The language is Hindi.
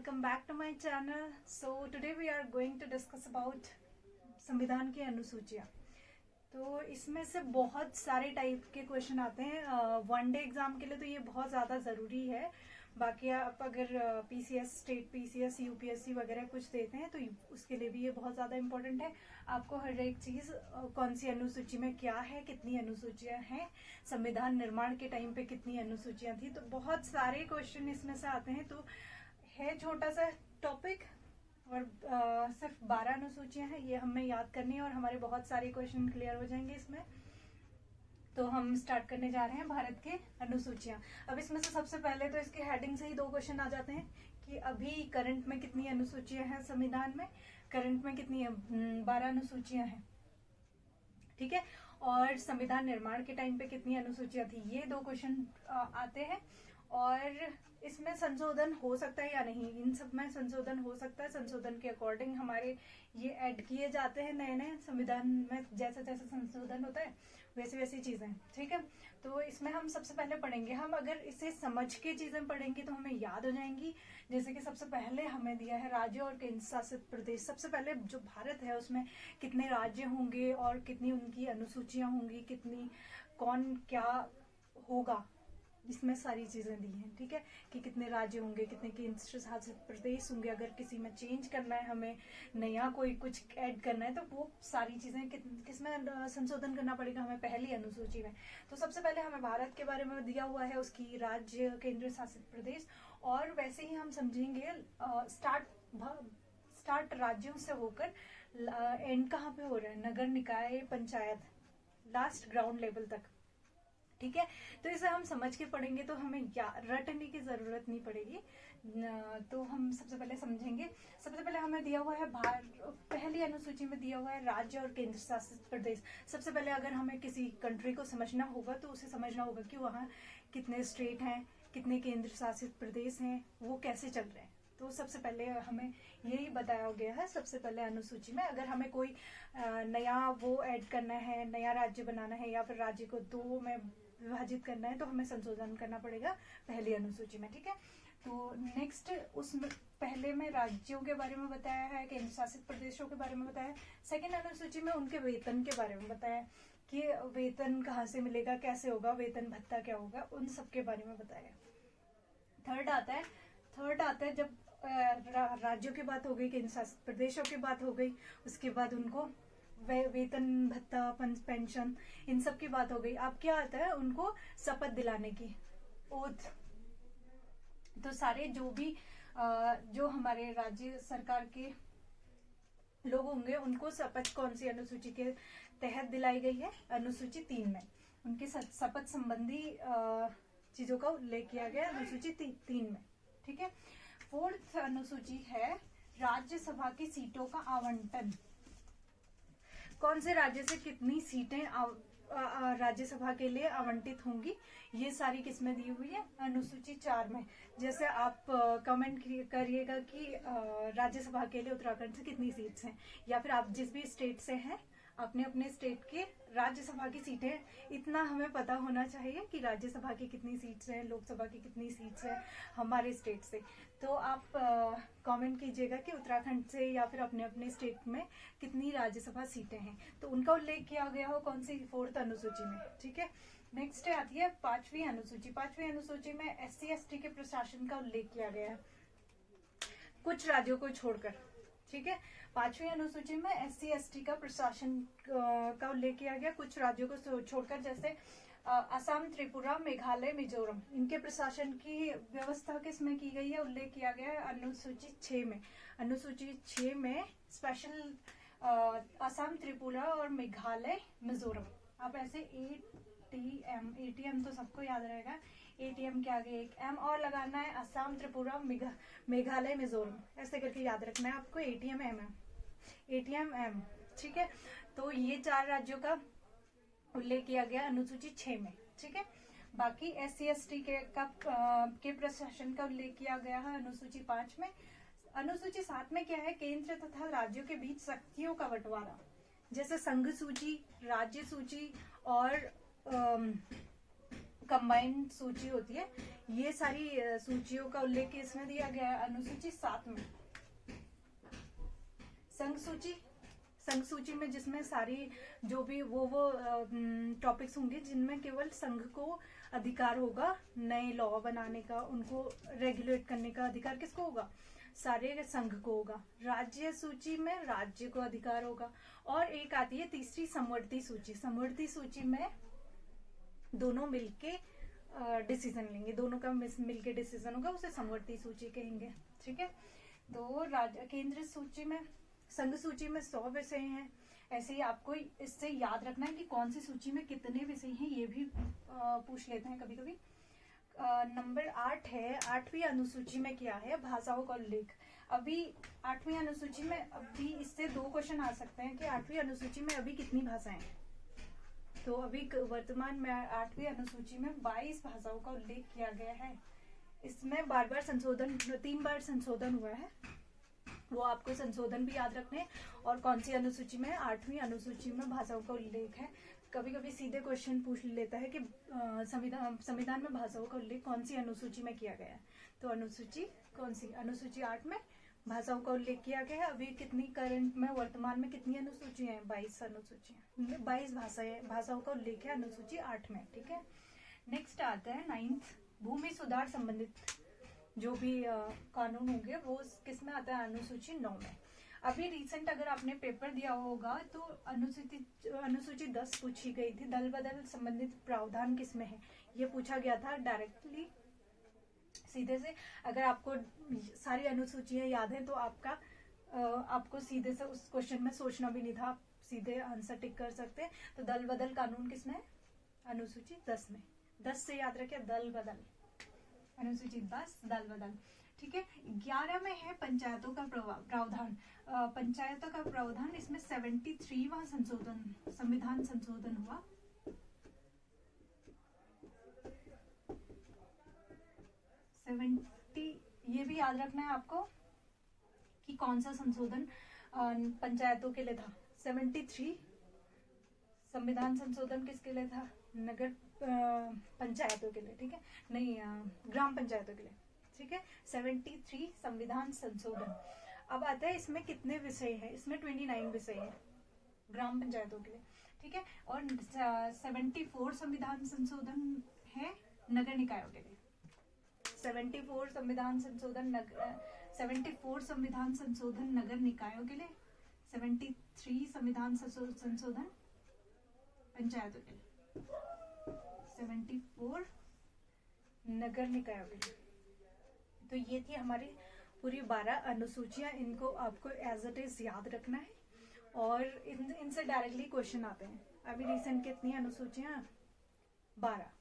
welcome back to my channel. So today we are going to discuss about संविधान की अनुसूचियाँ। तो इसमें से बहुत सारे टाइप के क्वेश्चन आते हैं वन डे एग्जाम के लिए, तो ये बहुत ज़्यादा ज़रूरी है। बाकी आप अगर पीसीएस, स्टेट पीसीएस, यूपीएससी वगैरह कुछ देते हैं तो उसके लिए भी ये बहुत ज़्यादा इम्पोर्टेंट है। आपको हर एक चीज़ कौन सी अनुसूची में क्या है, कितनी अनुसूचियाँ हैं, संविधान निर्माण के टाइम पे कितनी अनुसूचियाँ थी, तो बहुत सारे क्वेश्चन इसमें से आते हैं। तो है छोटा सा टॉपिक और सिर्फ 12 अनुसूचियाँ हैं, ये हमें याद करनी है और हमारे बहुत सारे क्वेश्चन क्लियर हो जाएंगे इसमें। तो हम स्टार्ट करने जा रहे हैं भारत के अनुसूचियां। अब इसमें से सबसे पहले तो इसके हेडिंग से ही दो क्वेश्चन आ जाते हैं कि अभी करंट में कितनी अनुसूचियां हैं संविधान में, करंट में कितनी 12 अनुसूचियां हैं, ठीक है। और संविधान निर्माण के टाइम पे कितनी अनुसूचियां थी, ये दो क्वेश्चन आते हैं। और इसमें संशोधन हो सकता है या नहीं, इन सब में संशोधन हो सकता है। संशोधन के अकॉर्डिंग हमारे ये ऐड किए जाते हैं नए नए संविधान में, जैसे जैसे संशोधन होता है वैसी वैसी चीजें, ठीक है। तो इसमें हम सबसे पहले पढ़ेंगे, हम अगर इसे समझ के चीजें पढ़ेंगे तो हमें याद हो जाएंगी। जैसे कि सबसे पहले हमें दिया है राज्य और केंद्र शासित प्रदेश। सबसे पहले जो भारत है उसमें कितने राज्य होंगे और कितनी उनकी अनुसूचियां होंगी, कितनी कौन क्या होगा, इसमें सारी चीजें दी हैं, ठीक है। कि कितने राज्य होंगे, कितने केंद्र शासित प्रदेश होंगे, अगर किसी में चेंज करना है, हमें नया कोई कुछ ऐड करना है, तो वो सारी चीजें किसमें संशोधन करना पड़ेगा, हमें पहली अनुसूची में। तो सबसे पहले हमें भारत के बारे में दिया हुआ है, उसकी राज्य, केंद्र शासित प्रदेश। और वैसे ही हम समझेंगे स्टार्ट राज्यों से होकर एंड कहाँ पे हो रहा है, नगर निकाय, पंचायत, लास्ट ग्राउंड लेवल तक, ठीक है। तो इसे हम समझ के पढ़ेंगे तो हमें रटने की जरूरत नहीं पड़ेगी। तो हम सबसे पहले समझेंगे। सबसे पहले हमें दिया हुआ है पहली अनुसूची में दिया हुआ है राज्य और केंद्र शासित प्रदेश। सबसे पहले अगर हमें किसी कंट्री को समझना होगा तो उसे समझना होगा कि वहाँ कितने स्टेट हैं, कितने केंद्र शासित प्रदेश हैं, वो कैसे चल रहे हैं। तो सबसे पहले हमें यही बताया गया है सबसे पहले अनुसूची में। अगर हमें कोई नया वो ऐड करना है, नया राज्य बनाना है या फिर राज्य को दो में विभाजित करना है, तो हमें संशोधन करना पड़ेगा पहली अनुसूची में, ठीक है। तो नेक्स्ट उसमें पहले में राज्यों के बारे में बताया है, केंद्र शासित प्रदेशों के बारे में बताया है। सेकेंड अनुसूची में उनके वेतन के बारे में बताया है कि वेतन कहाँ से मिलेगा, कैसे होगा, वेतन भत्ता क्या होगा, उन सब के बारे में बताया है। थर्ड आता है जब राज्यों की बात हो गई, केंद्र शासित प्रदेशों की बात हो गई, उसके बाद उनको वेतन भत्ता, पेंशन, इन सब की बात हो गई। अब क्या आता है, उनको शपथ दिलाने की, ओथ। तो सारे जो भी जो हमारे राज्य सरकार के लोग होंगे उनको शपथ कौन सी अनुसूची के तहत दिलाई गई है, अनुसूची 3 में उनकी शपथ संबंधी चीजों का उल्लेख किया गया अनुसूची 3 में, ठीक है। फोर्थ अनुसूची है राज्यसभा की सीटों का आवंटन। कौन से राज्य से कितनी सीटें राज्यसभा के लिए आवंटित होंगी, ये सारी किस्में दी हुई है अनुसूची 4 में। जैसे आप कमेंट करिएगा कि राज्यसभा के लिए उत्तराखंड से कितनी सीट्स हैं, या फिर आप जिस भी स्टेट से हैं अपने अपने स्टेट के राज्यसभा की सीटें, इतना हमें पता होना चाहिए कि राज्यसभा की कितनी सीट्स हैं, लोकसभा की कितनी सीट्स हैं हमारे स्टेट से। तो आप कमेंट कीजिएगा कि उत्तराखंड से या फिर अपने अपने स्टेट में कितनी राज्यसभा सीटें हैं, तो उनका उल्लेख किया गया हो कौन सी, फोर्थ अनुसूची में, ठीक है। नेक्स्ट आती है पांचवी अनुसूची। पांचवी अनुसूची में SC/ST के प्रशासन का उल्लेख किया गया है कुछ राज्यों को छोड़कर, ठीक है। पांचवी अनुसूची में SC/ST का प्रशासन का उल्लेख किया गया कुछ राज्यों को छोड़कर, जैसे असम, त्रिपुरा, मेघालय, मिजोरम, इनके प्रशासन की व्यवस्था किसमें की गई है, उल्लेख किया गया है अनुसूची 6 में। अनुसूची 6 में स्पेशल असम, त्रिपुरा और मेघालय, मिजोरम। आप ऐसे ATM तो सबको याद रहेगा, ATM के आगे एक M और लगाना है, असम, त्रिपुरा, मेघालय, मिजोरम, ऐसे करके याद रखना है आपको, ATM, ठीक है। तो ये 4 राज्यों का उल्लेख किया गया अनुसूची 6 में, ठीक है। बाकी SC/ST के प्रशासन का उल्लेख किया गया है अनुसूची 5 में। अनुसूची 7 में क्या है, केंद्र तथा राज्यों के बीच शक्तियों का बंटवारा, जैसे संघ सूची, राज्य सूची और कंबाइंड सूची होती है। ये सारी सूचियों का उल्लेख इसमें दिया गया है अनुसूची 7 में। संघ सूची, संघ सूची में जिसमें सारी जो भी वो टॉपिक्स होंगे जिनमें केवल संघ को अधिकार होगा नए लॉ बनाने का, उनको रेगुलेट करने का अधिकार किसको होगा, सारे संघ को होगा। राज्य सूची में राज्य को अधिकार होगा। और एक आती है तीसरी समवर्ती सूची। समवर्ती सूची में दोनों मिलके डिसीजन लेंगे, दोनों का मिलके डिसीजन होगा, उसे समवर्ती सूची कहेंगे। ठीक है। तो केंद्र सूची में, संघ सूची में 100 विषय हैं। ऐसे ही आपको इससे याद रखना है कि कौन सी सूची में कितने विषय हैं, ये भी पूछ लेते हैं कभी कभी। नंबर 8 है, 8वीं अनुसूची में क्या है, भाषाओं का उल्लेख। अभी 8वीं अनुसूची में अभी इससे 2 क्वेश्चन आ सकते हैं कि 8वीं अनुसूची में अभी कितनी भाषाएं हैं। तो अभी वर्तमान में 8वीं अनुसूची में 22 भाषाओं का उल्लेख किया गया है। इसमें बार बार संशोधन, 3 बार संशोधन हुआ है, वो आपको संशोधन भी याद रखने। और कौन सी अनुसूची में, 8वीं अनुसूची में भाषाओं का उल्लेख है। कभी कभी सीधे क्वेश्चन पूछ लेता है कि संविधान में भाषाओं का उल्लेख कौन सी अनुसूची में किया गया है। तो अनुसूची कौन सी, अनुसूची 8 में भाषाओं का उल्लेख किया गया है। अभी कितनी करंट में, वर्तमान में कितनी अनुसूची है, 22 अनुसूचियां, 22 भाषाओं का उल्लेख है अनुसूची 8 में। ठीक है। नेक्स्ट आता है 9th, भूमि सुधार संबंधित जो भी कानून होंगे वो किस में आता है, अनुसूची 9 में। अभी रिसेंट अगर आपने पेपर दिया होगा तो अनुसूची 10 पूछी गई थी, दल बदल संबंधित प्रावधान किस में है, ये पूछा गया था डायरेक्टली सीधे से। अगर आपको सारी अनुसूचियां याद है तो आपको सीधे से उस क्वेश्चन में सोचना भी नहीं था, आप सीधे आंसर टिक कर सकते। तो दल बदल कानून किसमें है, अनुसूची 10 में। 10 से याद रखिए, दल बदल, अनुसूची 10 दल बदल। ठीक है। 11 में है पंचायतों का प्रावधान। पंचायतों का प्रावधान, इसमें 73वां संशोधन, संविधान संशोधन हुआ। 70, ये भी याद रखना है आपको कि कौन सा संशोधन पंचायतों के लिए था। 73 संविधान संशोधन किसके लिए था, नगर पंचायतों के लिए। ठीक है, नहीं ग्राम पंचायतों के लिए। ठीक है। 73 संविधान संशोधन। अब आता है इसमें कितने विषय हैं, इसमें 29 विषय है ग्राम पंचायतों के लिए। ठीक है। और 74 संविधान संशोधन है नगर निकायों के लिए। 74 संविधान संशोधन 74 संविधान संशोधन नगर निकायों के लिए, 73 संविधान संशोधन पंचायतों के लिए, 74 नगर निकायों के लिए। तो ये थी हमारी पूरी 12 अनुसूचियां। इनको आपको एज इट इज याद रखना है और इनसे डायरेक्टली क्वेश्चन आते हैं। अभी रिसेंट कितनी अनुसूचियां, 12।